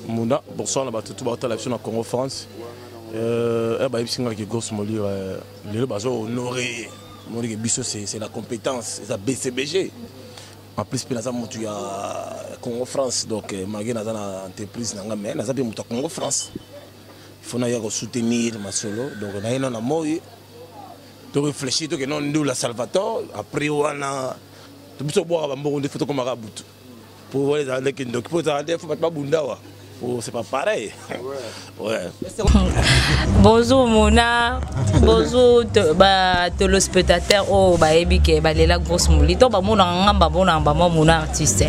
Mouna, pour ça on a battu tout la en Congo France. Grosse molire, les bases honoré. C'est la compétence, c'est la BCBG. En plus, il y a Congo France, donc malgré une entreprise, il y a Congo France. Il faut soutenir ma solo, donc on a un amour. Tu réfléchis, tu nous la Salvatore, après on a tout boire des photos comme un bout. Pour voir les années qui donc pour ça, il faut pas bunda. C'est pas pareil. Ouais. Bonjour Mona, bonjour le spectateur oh bah ebike bah les la grosse mouli. Donc bah Mona ngamba Mona artiste.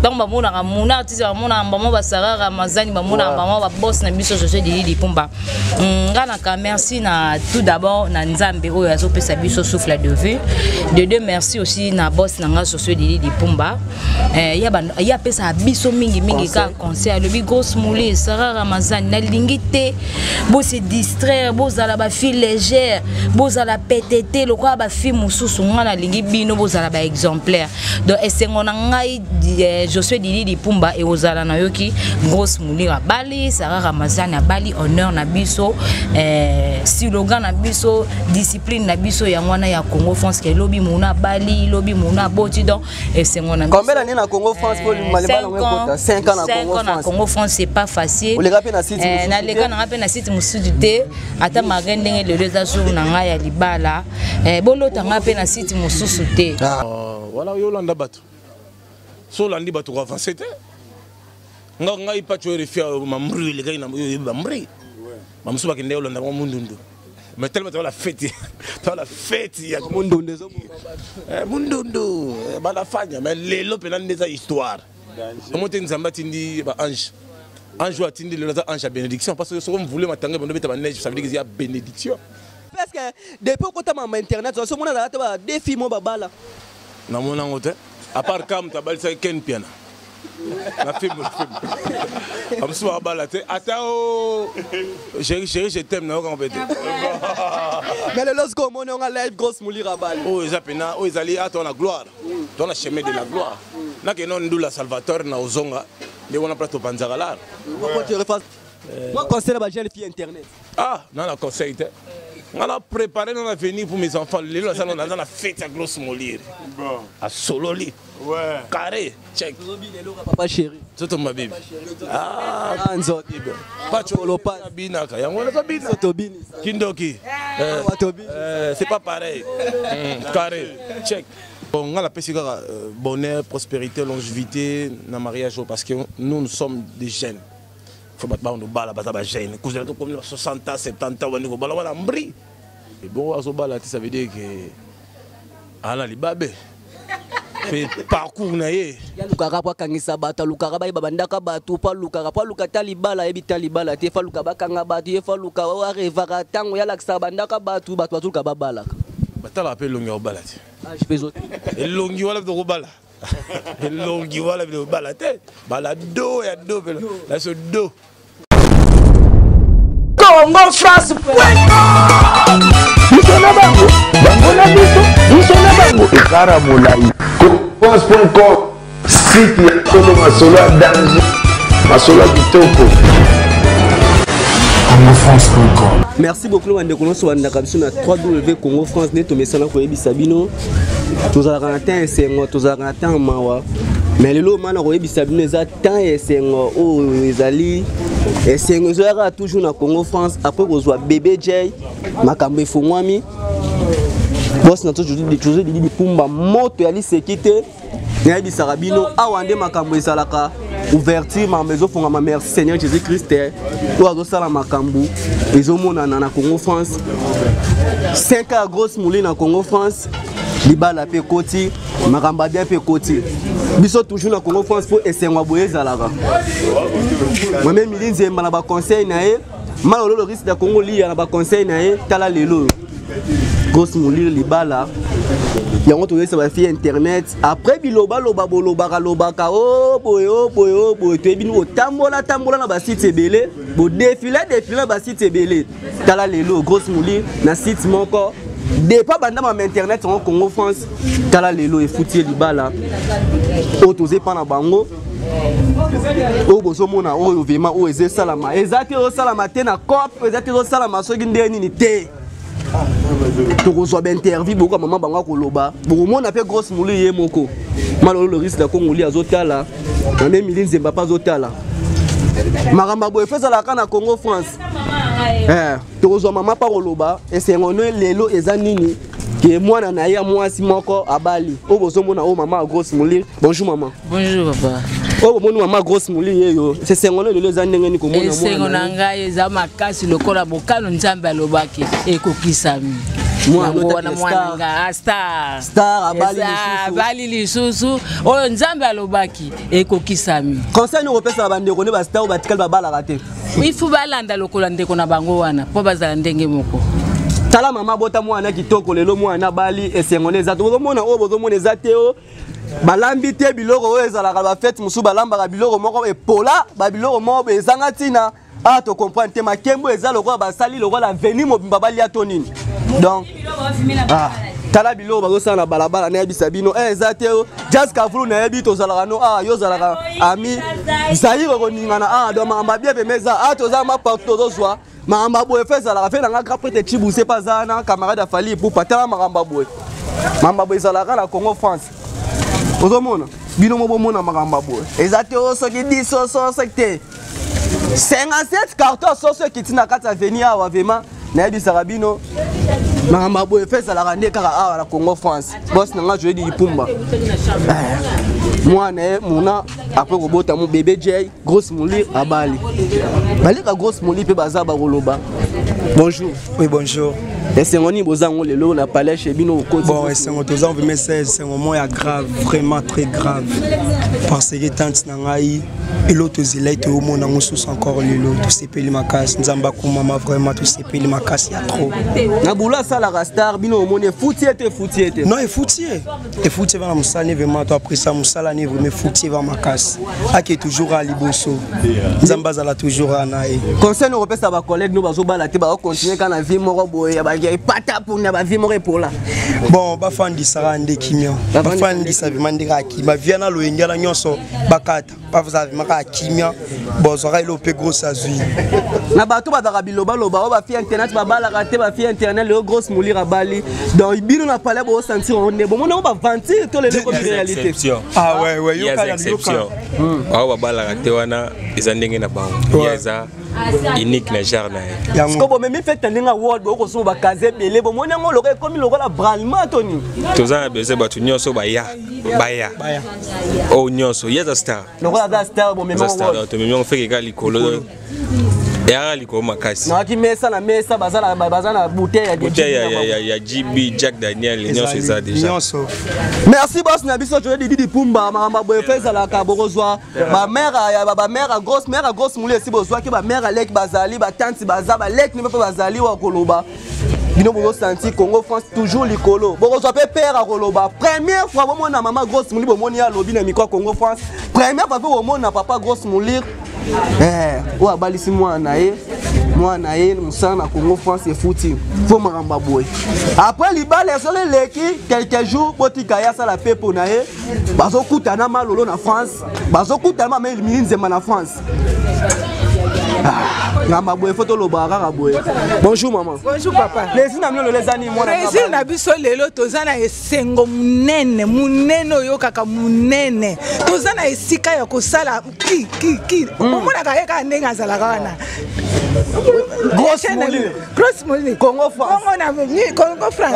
Donc bah Mona artiste Mona ngamba bah Sarah Ramazani bah Mona ngamba bah boss na biso Josué Dili Pumba. Ngana merci na tout d'abord na Nzambe oyo azopesa biso souffle de vie. De deux merci aussi na boss na nga Josué Dili Pumba. Ya pesa biso mingi ka concert le bigo Moulé, Sarah Ramazani, na lingité, beau se distraire, beau à la fille légère, beau à la PTT, le quoi ba fille moussousou, on a lingi bino, beau à la exemplaire. Donc, est-ce qu'on a je suis Dili Pumba et aux ala nayoki, grosse Moulé à Bali, Sarah Ramazani à Bali, honneur na biso, slogan na biso, discipline na biso, yangwana ya Congo France, que lobby mouna Bali, lobby mouna Boti, donc, est-ce qu'on a combien d'années na Congo France pour le 5 ans na Congo France. C'est pas facile. Na lega na rapé na site musudité ata magende le deux jours na nga ya libala bolo tanga pe na site musudité. Voilà Yolanda bato. So landi bato ko avancer té. Nga ipa tu refi mamri le gars na mamri. Mamsu ba kende Yolanda mo mundundu. Mais tellement la fête. La fête ya mundundu zo. Mundundu ba la fanya mais lelo pe na ndeza histoire. Comment tu nzamba tindi ba ange. Ange a tindi le ange à bénédiction parce que si on voulait m'attendre on devait neige ça veut dire qu'il y a bénédiction. Parce que depuis qu'on t'a mis internet on se montre là des films babala. Na mon angote à part cam ta balle c'est ken piano. Na film. Am soir balaté attends chérie je t'aime na on peut. Mais le lorsqu'on on a live grosse mouli rabal. Oh ils appena oh ils allaient à ton la gloire. Dans la chemin de la gloire. Na que non ndula Salvatore na ozonga. On a plateau Panzaralar. Moi, conseil à la fille internet. Ah, non, la conseil. On a préparé notre avenir pour mes enfants. Les gens on a la fête à grosse molire. À Sololi. Ouais. Carré. Check. Papa chéri. Tout ma bibi. Ah, Anzo. pas Cholopa. Binaka. Yangola Tobina. Tobini. Kindoki. C'est pas pareil. Carré. Check. On a la bonheur, prospérité, longévité dans le mariage parce que nous sommes des jeunes. Il faut pas nous battre les jeunes. Nous sommes 60 ans, 70 ans, nous sommes bris. Et bon, ça veut dire que Allah li babé. Fait parcours naé. Ya lukara pa kangisa bata lukara ba babandaka batu pa lukara talibala ebi talibala te fa lukaba kanga batu ye fa lukara wa revara tango ya laksa bandaka batu ka babala. Batala appelle longi obala. Ah je fais autre. Et longi wala de obala. Et longi wala de obala te. Bala do ya do là ce do. Congo France. Nisona bango. Bango na biso. Nisona bango. Ikara mulai. France.com. Site ya Kolo Masolo danger. Masolo kitoko. CongoFrance.com. Merci beaucoup à nous sur la www Congo France net mesana ko yebisa bino tozala na sengo tozala na mawa mais lelo mana ko yebisa bino za temps sengo o ezali sengo zora toujours na Congo France après kozwa bébé J makambe fongwami boss na toujours di Pumba moto ya lisekite na yebisa rabino awande makambo esalaka ouverture ma maison fonga merci Seigneur Jésus Christ to azosala makambo ezomona na Congo France 5 ans grosse moulin na Congo France libala pe koti makamba bien pe koti biso toujours na Congo France pour esengwa boyezalaka moi même milinzemba na ba conseil na ye malolo le risque de Congo li na ba conseil na ye tala lelo grosse moulin libala yango to yesa ba fi internet après biloba loba lobaka oh boy to ebino tambola na ba site ebele bo défiler na ba site ebele tala lelo grosse mouli na site moko Depuis que internet en Congo France, tala lelo et fouti libala. Autosé pana bango. oyo bozomona oyo vraiment oyo eza esalama eza te osalama te na cope eza te osalama soki nde nini te tokozwa bainterview bokoka mama bango akoloba bokomona mpe grosse mulu ye moko malolo le risque na kongoli azotala na nde Emily Nzemba mpe azotala makambo boye efezalaka na Congo France tokozwa mama mpa koloba esengo no lelo eza nini ke mwana na ye mwasi moko abali oyo bozomona oyo mama grosse mulu. Bonjour maman. Bonjour papa. Oh mon maman grosse mouli yeyo c'est sengona le leza ndenge ni ko mona mona sengona ngai eza makasi lokola bokalo nzambe alobaki ekokisami mwana nga star abali lisusu oyo nzambe alobaki ekokisami conseil no repesa bandeko ne ba star ba tikal ba bala raté ifu balanda lokola ndeko na bango wana po bazala ndenge moko tala mama bota mwana kitoko lelo mwana bali esengona eza to mona oyo bozomona eza te o balambi te biloko oyo ezalaka ba fête musu balambaka biloko moko epola ba biloko moko ezanga tina a to comprendre te makembo eza lokola basali lokola veni mobimba balia to nini donc tala biloko bazosala na balabala na yebisa bino eza te Jazz Kavulu na yebi tozalaka no yo zalaka ami zaire koningana donc mamba bien pe meza toza ma partout tozozwa mamba boye fezalaka fe nanga kapete chibuse pazana camarade afali pour patala mamba boye ezalaka na Congo France. Ozomona bino mobomona makamba boye ezate osoki 10 sosekte 57 carton soso kitina kata venir awa vema na yebisaka bino makamba boye fezalaka nde kaka awa na Congo France boss nanga jouer di Ipumba mwana muna après kobota mon bébé Jay grosse muli abali balika grosse muli pe baza ba koloba. Bonjour. Oui, bonjour. Et c'est mon niveau zango lelo na palais chez bino au côté. Bon, c'est mon tozan mais c'est un moment grave, vraiment très grave. Parce que tant nangai et l'autre zélite au monde en sous encore lelo tout c'est peli makas nzamba ko mama vraiment tout c'est peli makas il y a trop. Na boula ça la star bino au monde foutier. Non, et foutier va musane vraiment toi après ça musala ni vraiment foutier va makas. Aki toujours à liboso. Nzamba za la toujours anae. Conseil nous repère ça ba collègue nous bazo bala te ba continuer quand la vie moko boye ba pata pour na ba vie moko pour là. Bon ba fandi sarande kimia. Ba fandi sa vimandika ki ba viana lo engala nyonso bakata. Ba za vimaka kimia. Bon zora ilo pe gros azui. Na bato ba dara biloba loba ba fi internet ba bala raté ba fi internet le grosse moulira bali. Donc bino na palais bo sentir on est bon on va vantir tout les comme réalité. Ah ouais il y a des exceptions. Ba bala raté wana ezandenge na bango. Yaza unique na jarna. Parce que même fait tendinga world bo ko so ba kaze belé bo mona ngolo ko mi lokola branlement toni. Toza beze batu nyonso baya. Oh nyonso yeza star. Lokola da star bo même world. To même on fait que likolo. Ya liko makasi. Na ki mesa na mesa bazana bouteille ya GB Jack Daniel nyonso eza déjà. Merci boss na biso je di Pumba mama boye feza la kaborozwa ba mère grosse moulé si bozwa ki ba mère lek bazali ba tante bazaba lek ni pe bazali wa koloba. Bino bozo senti Congo France toujours likolo. Bozwa pe père a koloba. Première fois bo mona maman grosse moulé bo moni ya lobi na miko Congo France. Première fois bo mona papa grosse moulé. Ou abalisi mwana ye musana Congo France et fouti faut maramba boy après libale sur les leki quelques jours botika ya sala pepo na ye bazokutana malolo na France bazokutana ma Emily Nzemba na France. Bonjour maman. Bonjour papa. Plaisir na biso lelo tozana esengo munene oyo kaka munene. Tozana esika ya kosala ki. Omona ka yeka ndenga zalaka wana. Grosse Moli. Congo France. Congo France.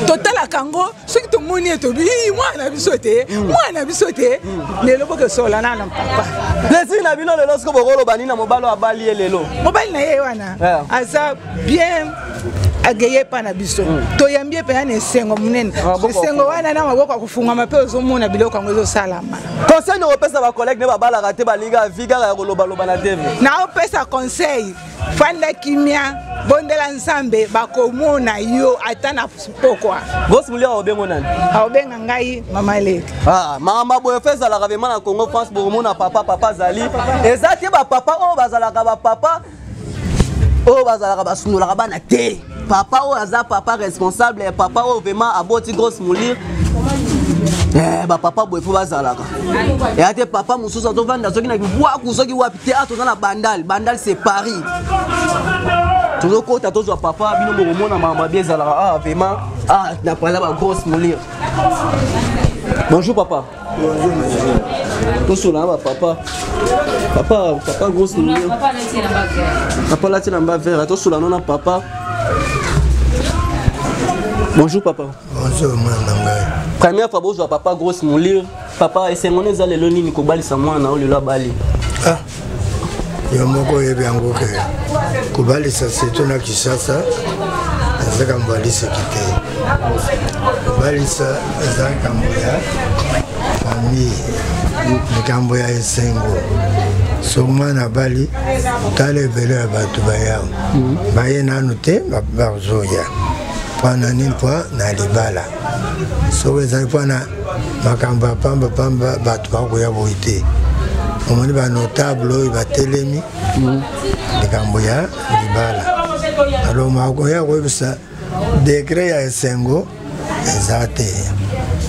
Total Kango, ce que tout le monde est au moi na bisoté. Lelo boke sola na papa. Plaisir na bino lelo sko bokolo banina mobalo abali lelo. Mobali na ye wana. Asa bien ageye pa na biso. Toyambie pe na esengo munene. Esengo wana na maboko kufunga mape ozomona biloko yango ezosalama. Conseil no pesa ba collègue ne ba bala raté ba liga viga ya koloba loba na TV. Na opesa conseil fanda kimia bondela nsambe bakomona yo atana pokwa. Grosse mulia obengo nani? Obenga ngai mama leki. Mama boye feza la ravement na Congo France bomona papa zali. Ezati ba papa o bazalaka ba papa o bazalaka basunula bana te. Papa o aza papa responsable papa o vraiment aboti grosse mulia. Papa boy faut bazalaka. Et ate papa mususa to vanda soki na bwaku soki wapi théâtre na bandal c'est Paris. Toujours kota to papa bino mo mona mama bien zalaka vraiment na pala ba grosse moulir. Bonjour papa. Bonjour monsieur. To sola papa grosse moulir. Papa là tena mba vert to sola nona papa. Bonjour papa. Bonjour mwana. Première fois bozo papa grosse moulir. Papa esengone za lelo nini ko balisa mwana o lelo bali. Yo moko yebi yango ke ko balisa seto na Kisasa. Azaka mbalisa kite. Balisa azaka mboya. Famille mikambo ya esengo. So mwana bali tale vele abatu bayao. Baye nanu te bazoya. Pana nimpa na libala. So weza pana makamba pamba batu bakoya boite. Omoni ba notable ba telemi. Likambo ya libala. Alors makoya webisa décret ya esengo ezate.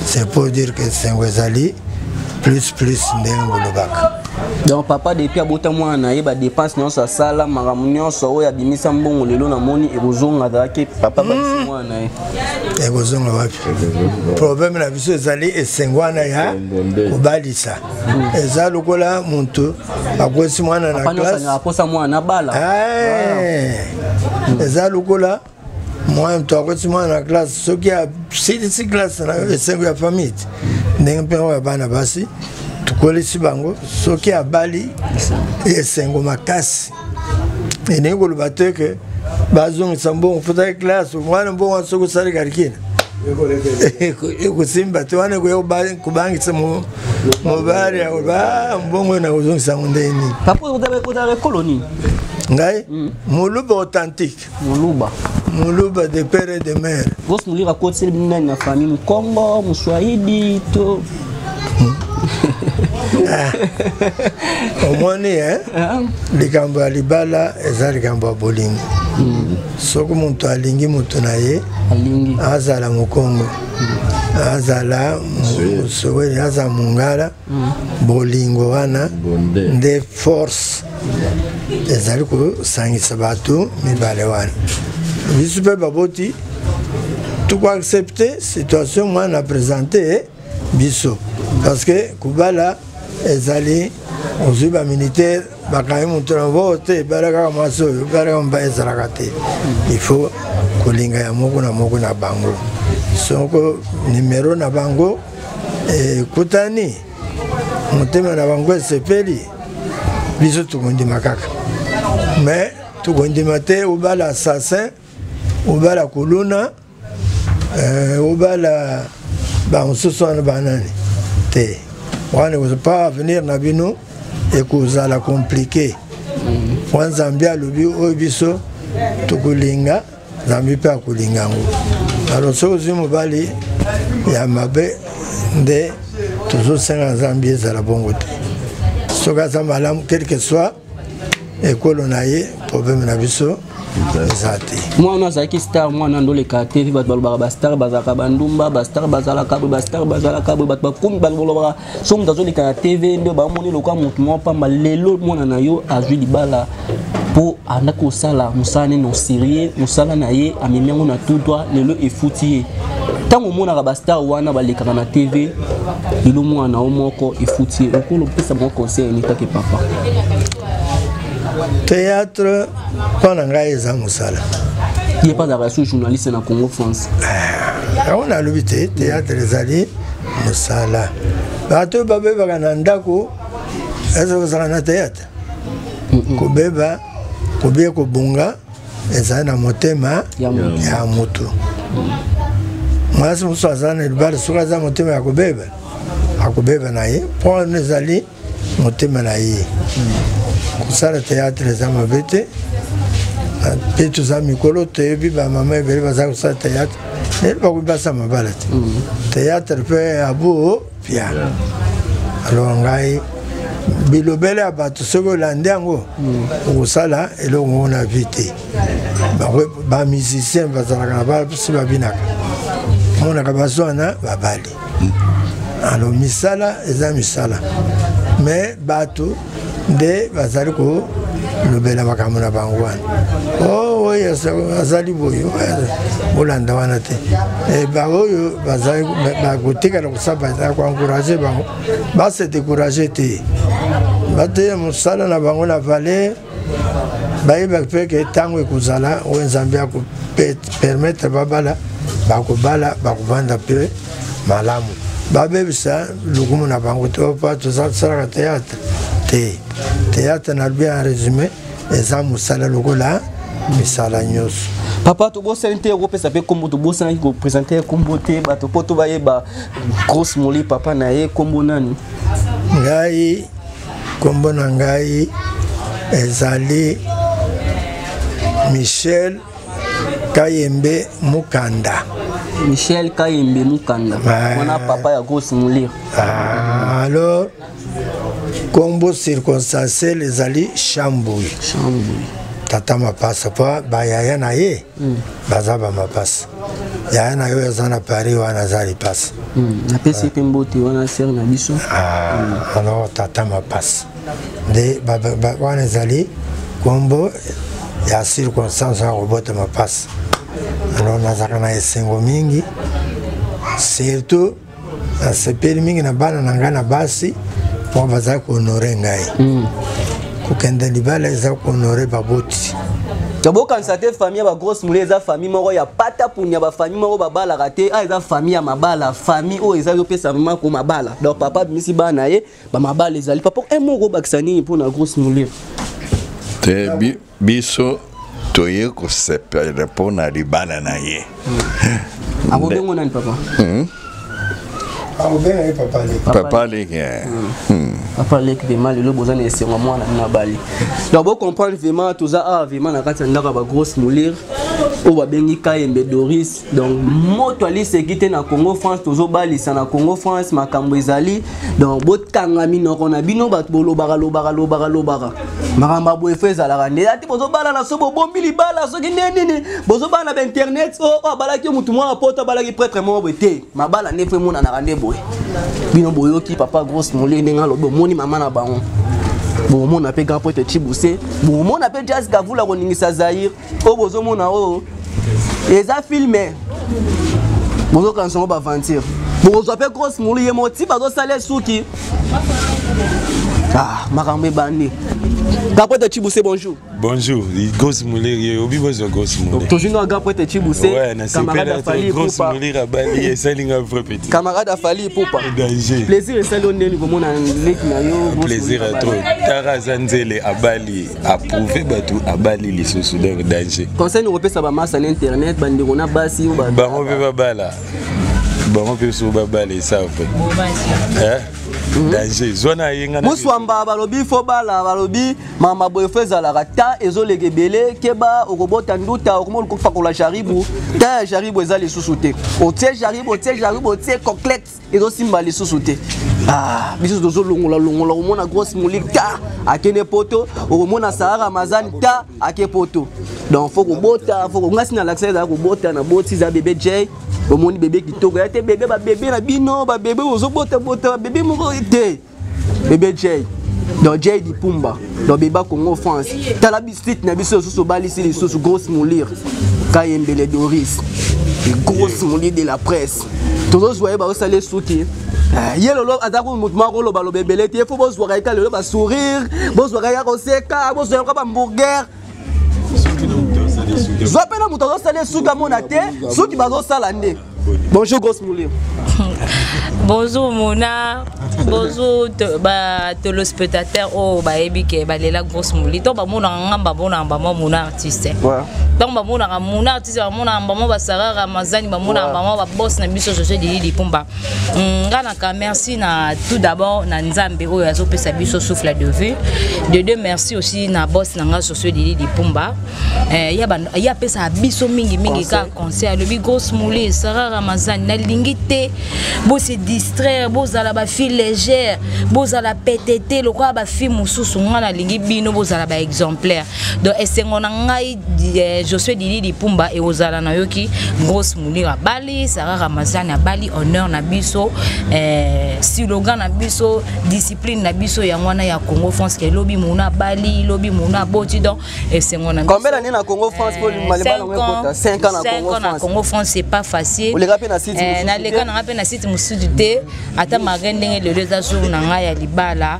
C'est pour dire que esengo ezali plus ndengo lobaka. Donc papa depuis abota mwana yeba dépense nyonso sala maramu nyonso oya bimisa mbongo lelo na moni ekozonga dake papa balisi mwana ekozonga wapi problème na biso ezali esengwana ya kobalisa eza lokola muntu akwesi mwana na classe aposa mwana bala eza lokola mwana mtu akwesi mwana na classe soki ya si classe na esengo ya famille ndenge mpe oya bana basi tukolisi bango soki abali esengo makasi ene koloba te ke bazongisa mbongo futa classe mwana mbongo asoko sali karikina ekosimba te wana koya kubangisa mobali akoba mbongo na kozongisa ndeni papa odare colonie ngai moluba authentique moluba de père et de mère vos mulira côté nani na famille Congo Mswahili to omoni likambo ya libala eza likambo ya bolingo soki muntu alingi mutu na ye azala mokongo azala musoweli azala mungala bolingo wana nde force ezali kosangisa bato mibale wana biso mpe baboti tukoaccepte situation mwana apresente biso parce que kubala ezali ozwi militaire bakangi mutu na vote ebala kaka mwasi oyo ebala kaka mba ezalaka te il faut kolinga ya moko na bango soko numero na bango ekutani motema na bango esepeli biso tukondima kaka mais tukondima te obala assassin obala kuluna obala bamosusu wana banani te wana pas venir na bino ekozala compliqué wana Nzambe alobi oyo biso tukolinga Nzambe mpe akolinga yango alors soki ozwi mobali ya mabe nde tozosenga Nzambe ezala bongo te soki aza malamu quelque soit ekolo na ye problème na biso mwana azalaki star mwana ndoleka TV bato balobaka bastar bazalaka bandumba bastar bazalaka boye bato bakomi balobaka so moto azoleka na TV nde bamoni lokwa motu mwa pamba lelo mwana na yo azwi libala mpo anda kosala mosala nene en sérieux mosala na ye amemi yango na tout droit lelo efuti ye ntango omonaka bastar wana balekaka na TV lelo mwana o moko efuti ye okolo pesa mwa conseil enitaki papa théâtre mpona ngai eza mosala ye pas d'arrêt journaliste na Congo France on a lobi te théâtre ezali mosala bato babebaka na ndako eza kozala na théâtre kobeba kobie kobunga ezali na motema ya motu mwasi mosusu aza na libala soki aza motema ya kobeba akobeba na ye mpo ezali motema na ye kosala théâtre eza mabe te mpe toza mikolo toyebi bamama ebele baza kosala théâtre lelo bakoki basa mabala te théâtre mpe abo pia alors ngai bilobele ya bato soki olandi yango okosala eloko ngo na vi te bamusicien bazalaka na basi babinaka monaka baso wana babali alors misala eza misala mais bato nde bazali ko lobela makambo na bango wana oyo azali boyo bolanda wana te baoyo bazali bakotikala kosala bazali koencourage bango base décourage te bateya mosala na bango na valeur bayeba mpe ke ntango ekozala oyo nzambe akopermettre babala bakobala bakobanda mpe malamu babebisa lokumu na bango te opa tosalaka théâtre te théâtre na lobi en résumé eza mosala lokola misala nyonso papa tobosani te kopesa mpe kombo tobosani kopresente kombo te bato mpo tobayeba Grosse Moli papa na ye kombo nani ngai kombo na ngai ezali Michel Kayembe Mukanda. Michel Kayembe Mukanda. On a papa ya Grosse Moli. Alors, combo circonstancié les ali Chambouy. Chambouy. Tata ma passe pas, ba yaya na ye. Bazaba ma passe. Yaya na yo zana Paris wana zali passe. Na pesi pembote wana ser na biso. Alors tata ma passe. De wana zali combo ya circonstance ya robota ma passe. Alors nazaka na esengo mingi surtout asepeli mingi na bana na ngana basi po baza ko honore ngai kokende libala eza ko honore baboti tabo kansate famille ba Grosse Moli eza famille moko ya pata punya ba famille moko babala raté eza famille ya mabala famille o eza yopesa mama ko mabala donc papa bimisi bana ye ba mabala ezali papa un moko bakisani pour na Grosse Moli te biso toye ko sepere pour na libala na ye abobengo nani papa papa leke papa leke vraiment le bozana esengo mwana na bali donc bo comprendre vraiment tout ça vraiment na kati ndaka ba Grosse Moli o ba bengi Kayembe Doris donc moto ali sekite na Congo France tozo balisa na Congo France makambo ezali donc botanga minoko na bino bat bolobaka lobaka maramba bo efeza la rande ati bozo bala na sobo bombili bala soki nene bozo bala na internet o balaki mutu mwa pota balaki prêtre mo bote mabala ne fe mona na rande boy bino boyoki papa Grosse Moli ndenga lobo moni mama na bango bon mon appelle grand pote Chiboussé bon mon appelle Jazz Gavula koningisa Zaire o bozo mona o eza filmé bozo kanso ba aventure bozo appelle Grosse Moli ye moti bazo sale suki makambe bandi Gapote Chiboussé bonjour. Bonjour, Grosse Moli, obi bozo Grosse Moli. Toujours Gapote Chiboussé. Ouais, na camarade Fali Grosse Moli rabali et salinga vrai petit. Camarade Fali Poupa. Danger. Plaisir et salonné niveau mon lek na yo. Plaisir à trop. Tarazanzele abali approuvé batu abali les sous donc danger. Conseil nous repère ça ba masse sur internet bandi on a basi ou ba. Ba on peut pas bala. Ba on peut sur bala et ça fait. Hein? Danger zona yenga na muswamba balobi fo bala balobi mama boyefeza la rata ezolege belé keba okobota nduta okomo kofa kola jaribu ta jaribu ezali susute otie jaribu otie coquelette ezosimba li susute biso dozo longola omona Grosse Moli ta akene poto okomona Sahara Mazani ta ake poto donc faut kobota faut ngasi na l'accès za kobota na boti za bébé J omoni bébé kitoko ya te bébé ba bébé na bino ba bébé ozobota bota bébé moko te bébé J donc J di Pumba donc bébé Congo France tala bisite na biso so balisi les sous Grosse Moli Kayembe Doris Grosse Moli de la presse tozo zoye ba osale suki yelolo azako mutuma ko loba lobebele te faut bozwa ka lelo ba sourire bozwa ka koseka bozwa ka ba hamburger Zopena muto sale suka mona te suki bazo sala nde. Bonjour Grosse Moli. Bonjour Mona. Bonjour téléspectateurs oh ba ebike ba lela Grosse Moli. To ba mona ngamba bona ngamba mona artiste. Donc ba mona mona artiste ba mona ngamba ba Sahara Mazani ba mona ngamba ba boss na biso José Dili Pumba. Ngana ka merci na tout d'abord na Nzambe oyo azopesa biso souffle de vie. De deux merci aussi na boss na nga José Dili Pumba. Ya pesa biso mingi ka concert le Grosse Moli Sahara Mazani na lingité bo se distraire bo zala ba file légère bozala pétété lokola ba fille mususu ngana lingi bino bozala ba exemplaire donc esengo na ngai Josué Didi Lipumba et ozala na yoki grosse mulira bali Sarah Ramazani bali honneur na biso slogan na biso discipline na biso ya ngwana ya Congo France ke lobi muna bali lobi muna boti donc esengo na combien d'années na Congo France pour malibala ngota 5 ans na Congo France c'est pas facile les rapé na site na les gars na rapé na site musudité ata magende le les jours na nga ya libala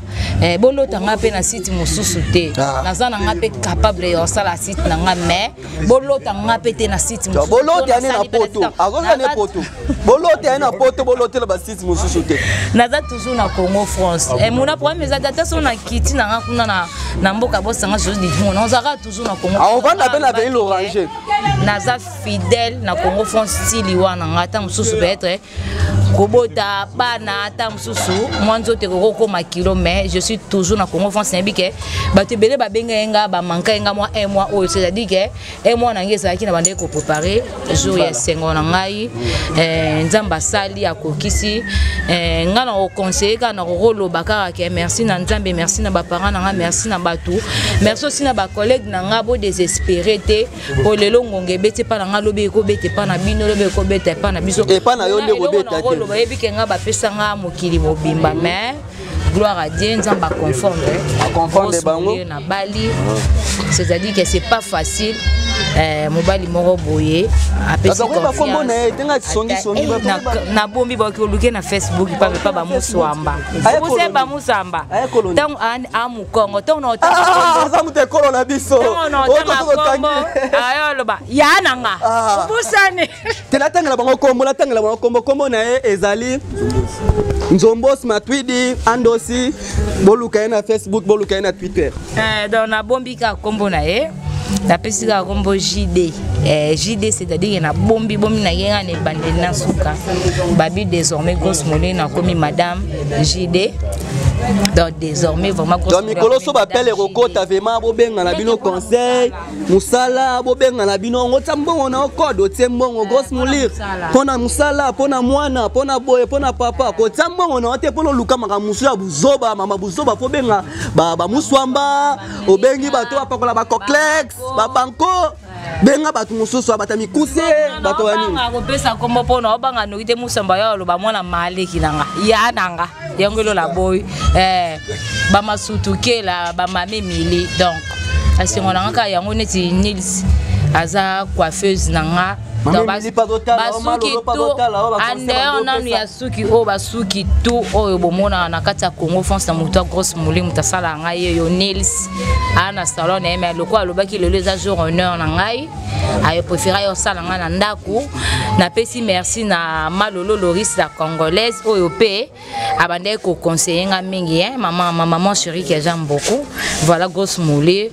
bolo tanga pe na site mususuté naza na nga pe capable ya sala site na nga mais bolo tanga pe te na site mususuté bolo te na poto akoza ne poto bolo te na poto bolo te ba site mususuté naza toujours na Congo France et mon problème les data sont na kiti na nga kuna na mboka bosanga chose dit mon nazaka toujours na Congo on va na pe na pays l'oranger naza fidèle na Congo France style wana ngata mususu peut-être kobota bana ata mususu mwanzo te koko makilo mais je suis toujours na Congo France nabike bato belé ba benga nga ba manka nga moi un mois o c'est-à-dire que un mois na ngeza ki na bande ko préparer jour ya sengo na ngai nzamba sali akokisi nga na o conseiller ka na rolo bakara ke merci na nzambe merci na ba parents na nga merci na batu merci aussi na ba collègue na nga bo désespéré te o lelo ngonge bete pa na nga lobe ko bete pa na bino lobe ko bete pa na biso et pa na yo ndeko beta te bayebi ke nga bapesa nga mokili mobimba mais gloire à Dieu nzamba conforme bango na bali c'est-à-dire que c'est pas facile mobali moko boye apesi confiance na bombi bakoluke na Facebook pa ba muswamba vous ba musamba tant a mukongo tant na za mutekolo na biso ayo loba ya nanga ubusane tenatangela bango kombo kombo na ezali Nzombos Matwidi Andosi boluka na Facebook boluka na Twitter donc na bombi ka kombo na ye la pesika kombo JD JD c'est-à-dire na bombi na yenga ne bandeli na suka babi désormais grosse molé na komi madame JD donc désormais vraiment donc mikolo so bapele kokota vraiment bobenga na bino conseil musala bobenga na bino ngota mbongo na code otie mbongo grosse molir pona musala pona mwana pona boye pona papa kota mbongo na ote pona luka maka musu ya buzoba mama buzoba fobenga ba muswamba obengi bato apakola ba complexe ba banko benga bato mususu abata mikuse bato wani ngako pesa kombo pona obanga nokite musamba ya lo ba mwana maleki nanga ya nanga yongelo la boy ba masutuke la ba mame mili donc asingo nanga ka yango neti Nils aza coiffeuse nanga donc basuki tout ande on ya suki o basuki tout oyo bomona na kati ya Congo France na moto grosse moli mutasala ngai yo Nils ana salon na mais lokwa lobaki le les jours honneur na ngai ayo préférer yo sala ngai na ndaku na pesi merci na Malolo Loris la congolaise oyo pe abande ko conseiller nga mingi maman chérie que j'aime beaucoup voilà grosse moli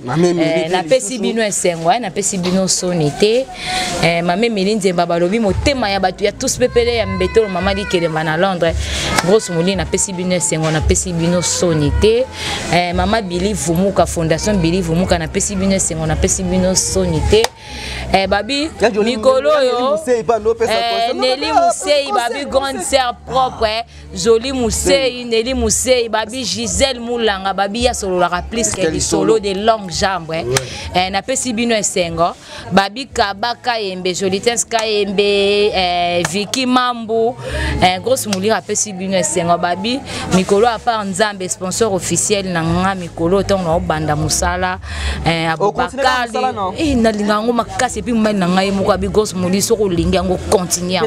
na pesi bino esengwa na pesi bino sonité mame Melinze babalobi motema ya batu ya tous pepele ya mbetolo mama likele na Londres grosse moli na pesi bino esengo na pesi bino sonité mama Billy Vumuka fondation Billy Vumuka na pesi bino esengo na pesi bino sonité babi mikolo yo Nelly Mousseyi babi grande sœur propre Jolie Mousseyi Nelly Mousseyi babi Gisèle Moulanga babi ya solo la plus que du solo de longue jambe na pesi bino esengo babi Kabaka Yembe Jolitens Kayembe Vicky Mambu grosse moulir a pesi bino esengo babi mikolo a part nzambe sponsor officiel na nga mikolo ton na banda musala Abubakar na lingango makasi puis mali na ngai moko abi grosse moulir so ko linga ngo continuer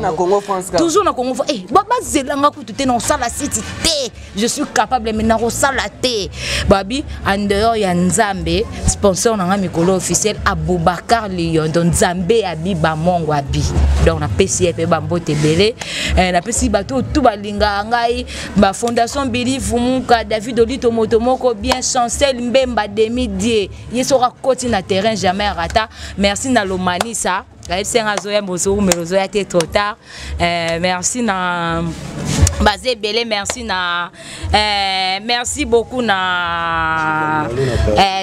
toujours na Congo baba zelanga ku tuté na sala city té je suis capable maintenant ko sala té babi en dehors ya nzambe sponsor na nga mikolo officiel Abubakar Lion donc nzambe abi ba mongo abi donc na pesi pe ba mbote belé na pesi bato tout balinga ngai ba fondation Billy Vumuka David Olito Motomoko bien chancel Mbemba Demidie yesoka koti na terrain jamais rata merci na Lomanisa la senga zoya mozo melozo ya té trop tard merci na Basé Belé, merci na merci beaucoup na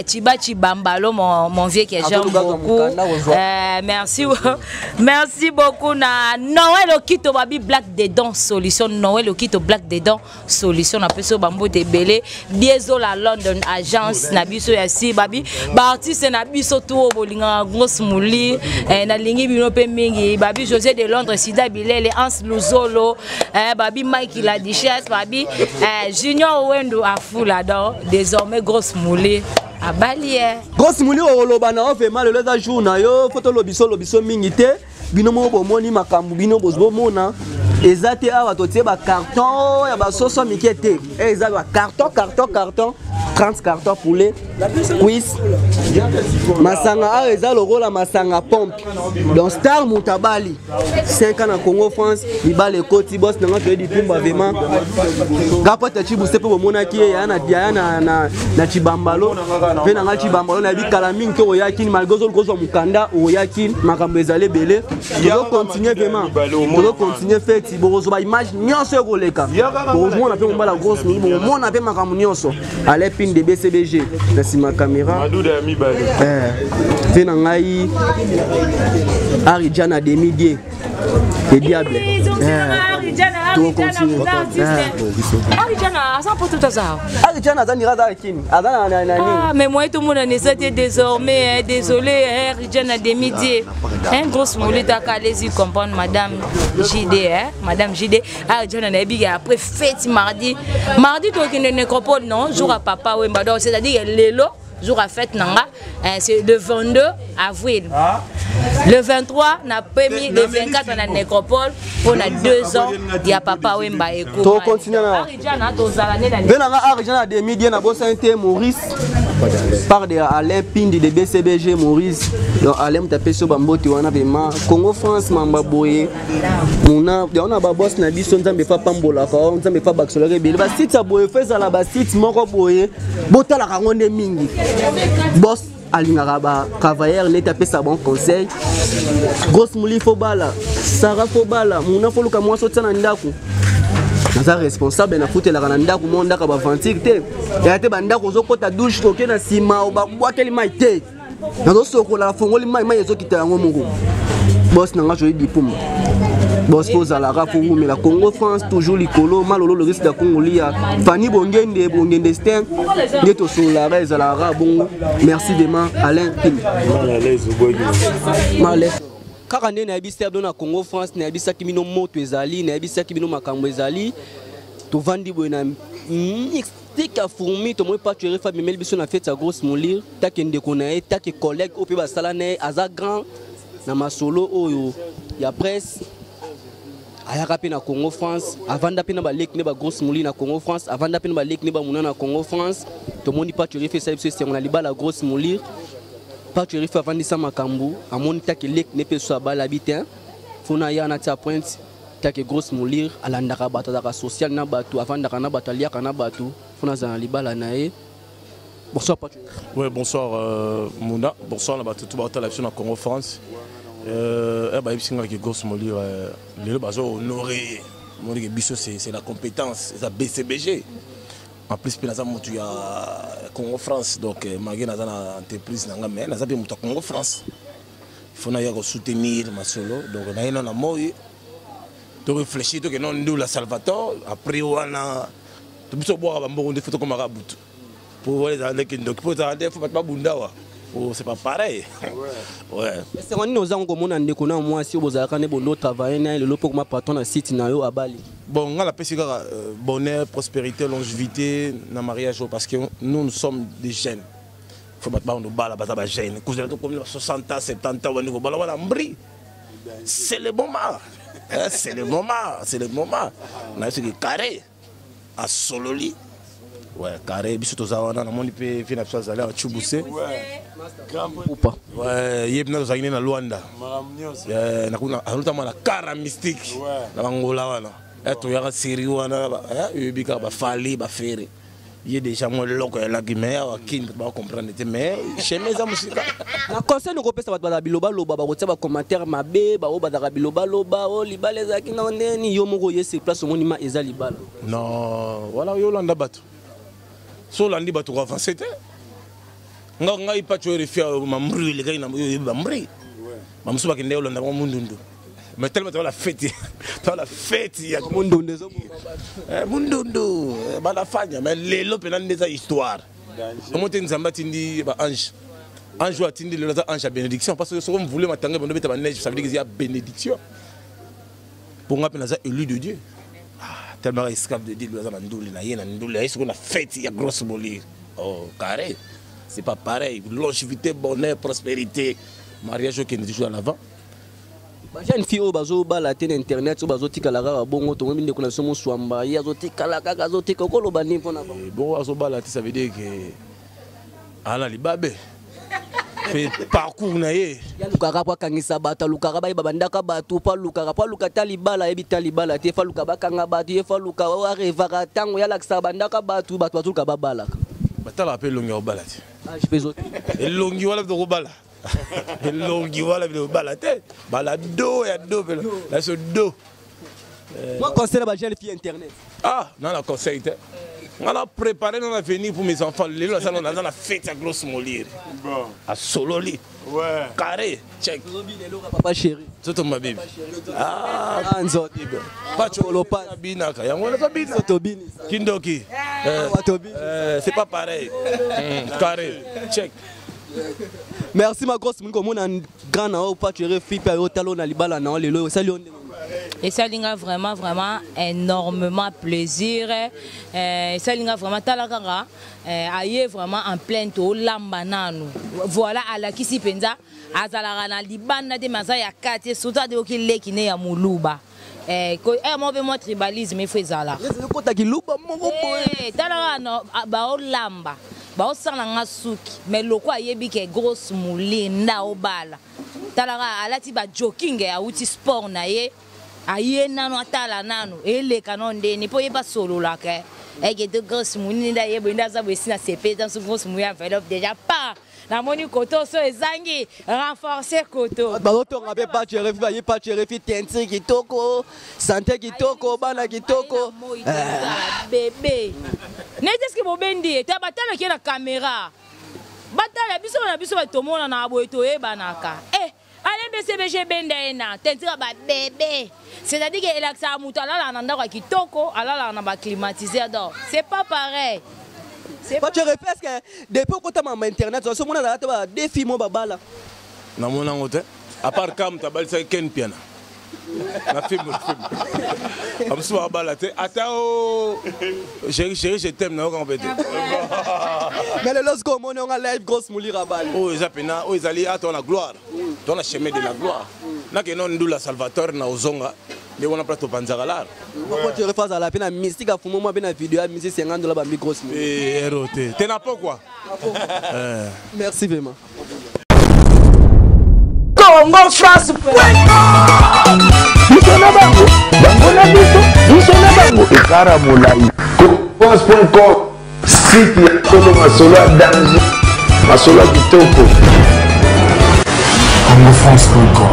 Chiba Chibambalo, mon vieux que j'aime beaucoup. Merci beaucoup na Noël Okito Babi Black Dedans Solution, Noël Okito Black Dedans Solution, na peso bambo te Belé, Biezo la London agence na biso yasi babi, ba artiste na biso to bolinga grosse mouli, na lingi bino pe mingi, babi José de Londres, Sida Bilele, Hans Luzolo, babi Mike il a dit cher, babi Junior Wendo à fou là-dedans, désormais grosse moulée à Bali. Grosse moulée au Lobana, on fait mal le jour na yo, photo lobiso mingité, binomo bomoni makambu bino bosbo mona. Ezate awa totie ba carton ya ba soso mikete. Ezate ba carton 30 cartons poulet quiz masanga a eza logo la masanga pompe donc star mutabali 5 ans en Congo France ibale koti boss nanga to di pumba vraiment kapata chibuse pe bomona ki ya na chibambalo pe nanga chibambalo na bikala mingi to yakini malgozo gozo mukanda o yakini makambo ezale belé to continuer vraiment to continuer fait bozo ba image nyonso koleka bozo on a pe mbala grosse ni on a pe makambo nyonso ale pin de BCBG na sima caméra Fena ngai Arijana Demidie le diable Arijana ça pour tout ça. Arijana zanira za kini azana nani mais moi tout le monde ne sait désormais désolé Arijana Demidie un gros moulette à Calais comprendre madame JD madame JD Arijana na biga après fête mardi donc une nécropole non jour à papa Wemba donc c'est-à-dire lelo jour à fête nanga c'est le 22 avril. Le 23 na premier le 24 na nécropole pour na 2 ans il y a papa Wemba et ko. To continue na. Arijana to zalane na. Benanga Arijana de midi na bosante Maurice par de Alain Pindi de BCBG Maurice. Donc Alain tapé sur bamboti wana vraiment Congo France mamba boye. Mona on a ba boss na biso nzambe fa pambola ka nzambe fa baksolere bele ba site boye feza la ba site moko boye botala ka ngonde mingi. Boss alingaka ba travailleur ne tapé sa bon conseil. Grosse mouli fobala, Sarah fobala, muna foluka mwa so tsana ndako. Naza responsable na foute la kananda ko monda ka ba ventir te. Ya te banda ko zo kota douche ko ke na sima o ba bwakeli mai te. Nazo sokola fongoli mai ezo kita yango mongo. Boss nanga joli dipuma. Boss poza la rafu mais la Congo France toujours likolo malolo le risque de Congo lia. Fanny Bongende Stein neto sur la raise la rabongo. Merci demain Alain Pim. Malais. Kaka nde na yebisa na Congo France na yebisa kimino moto ezali na yebisa kimino makambo ezali to vandi boye na tika fourmi to moi pas tu refa memel biso na fête ya grosse molir ta kende konae ta ke collègue ope ba sala na aza grand na masolo oyo ya presse ayaka pe na Congo France avanda pe na ba lek ne ba grosse molir na Congo France avanda pe na ba lek ne ba muna na Congo France to moni pas tu refa ça biso c'est on a libala grosse molir pas tu arrives à vendre ça makambu à mon ta que lek ne peut soit bal habitant fona ya na ta pointe ta que grosse molir à la ndaka bata social na batu avant ndaka na batalia kana batu fona za libala nae. Bonsoir Patrick. Ouais, bonsoir Mouna, bonsoir la batu tout bata la sur Congo France. Ba ibsinga que grosse molir le bazo honoré mon biso c'est la compétence, c'est la BCBG. En plus, il y a Congo France, donc malgré une entreprise, il y a Congo France. Il faut soutenir ma solo. Donc, on a un amour. De réfléchir, que nous, la Salvatore, après, on a tout boire des photos comme un bout. Pour voir les années qui ne faut pas bunda. C'est pas pareil. Ouais. C'est quand nous avons comme moi si vous avez un travail, le pour ma patron à site à Bali. Bon, on a la bonheur, prospérité, longévité dans le mariage parce que nous sommes des jeunes. Il faut pas nous battre à la jeune. Quand on a 60 ans, 70 ans, on a c'est le moment. C'est le moment. C'est le moment. On a ce qui est carré à Sololi. Ouais, carré, biso tozawana na moni pe fina psa zala à Chubuse. Ouais. Grand poupa. Ouais, yebna tozangine na Luanda. Na kuna notamment la cara mystique. Ouais. Na Angola wana. To yaka série wana ba, bika ba fali ba fere. il y a déjà moins loco la guimée qui ne va comprendre mais chez mes amis na conseil no kopesa bat ba biloba loba ba kotia ba commentaire mabe ba o ba da biloba loba o libala ezaki na ndeni yo moko yese place monima eza libala non voilà yo landa bato so landi bato ko avancer te ngai pas tu refia mamri le gars na yo mamri mamsuba kinde yo landa mundundu mais tellement tu la fête ya mundundu zo mundundu ba la fanya mais lelo pena ndeza histoire omote nzamba tindi ba ange ange atindi le ange à bénédiction parce que si on voulait m'attendre bon beta neige ça veut dire qu'il y a bénédiction pour moi pena ça élu de Dieu tellement escape de dire dans nduli na yena nduli est-ce qu'on a fête ya grosse molir oh carré c'est pas pareil longévité bonheur prospérité mariage qui est toujours à l'avant. Jeune fille au bazo bala ten internet au bazo tika la gara bongo to minde kuna somo swamba ya zo tika la kaka zo tika ko lo bani pona bon azo bala ça veut dire que ala libabe fait parcours na ye ya lukaka kwa kangisa bata lukaka ba babandaka batu pa luka talibala ebi talibala te fa luka bakanga batu ye fa luka wa revaka tango ya laksa bandaka batu luka babala batala appel longi au bala te je fais autre et longi wala de bala longi wala de bala te bala do ya do là ce do moi conseil ba jeune fille internet ah non la conseil te on a préparé dans l'avenir pour mes enfants les là ça on a dans la fête à grosse molir bon à sololi ouais carré check papa chéri toto ma bibi ah anzo pas cholopa binaka yango na bina tobini kindoki c'est pas pareil carré check. Merci ma grosse mon comme on grand na pas tu refi pa yo talo na libala na lelo salut. Et ça linga vraiment énormément plaisir et ça linga vraiment talakanga aye vraiment en plein to lamba nanu voilà ala kisi penza azala na libana de maza ya kate surtout de okileki ne ya muluba moi tribalisme il faut ezala kota kiluba moko boye talaka no ba olamba ba osala nga suki mais loko ayebi ke grosse mulinda obala talaka alati ba jogging ya uti sport na ye aye nano atala nano eleka no ndeni po yeba solo la ke ege de grosse mulinda yebo ndaza bwesi na sepe dans ce grosse muya enveloppe déjà pas na moni koto so ezangi renforcer koto ba otonga be pas tu refi ba ye pas tu refi tenti kitoko santé kitoko bana kitoko bébé n'est-ce que bobendi ta batala ki na caméra batala biso na biso ba tomona na boeto e banaka allez BCBG bendena tentira ba bébé c'est-à-dire que elaxa mutala na ndako kitoko alala na ba climatiseur donc c'est pas pareil. Pas tu répètes que depuis que tu as internet, tu as des défis mon babala. Na mon angote à part cam ta balsa ken piana. Na film. Am so babala te atao chéri je t'aime na ko mbete. Mais le lorsqu'on on a live grosse mouli rabal. Oh ezapena oh ezali ato na gloire. Ton la chemin de la gloire. Na ke non ndula Salvatore na ozonga. Mais on a pas tout panzara là. Pourquoi tu refais à la peine mystique à fumer moi bien la vidéo à musique 50 $ ba micro. Eh eroté. Tu n'as pas quoi. Merci vraiment. Congo France. Bisona bango. Bango na biso. Bisona bango. Ekara molai. France.com. Site ya Kolo Masolo danger. Masolo kitoko. Congo France.com.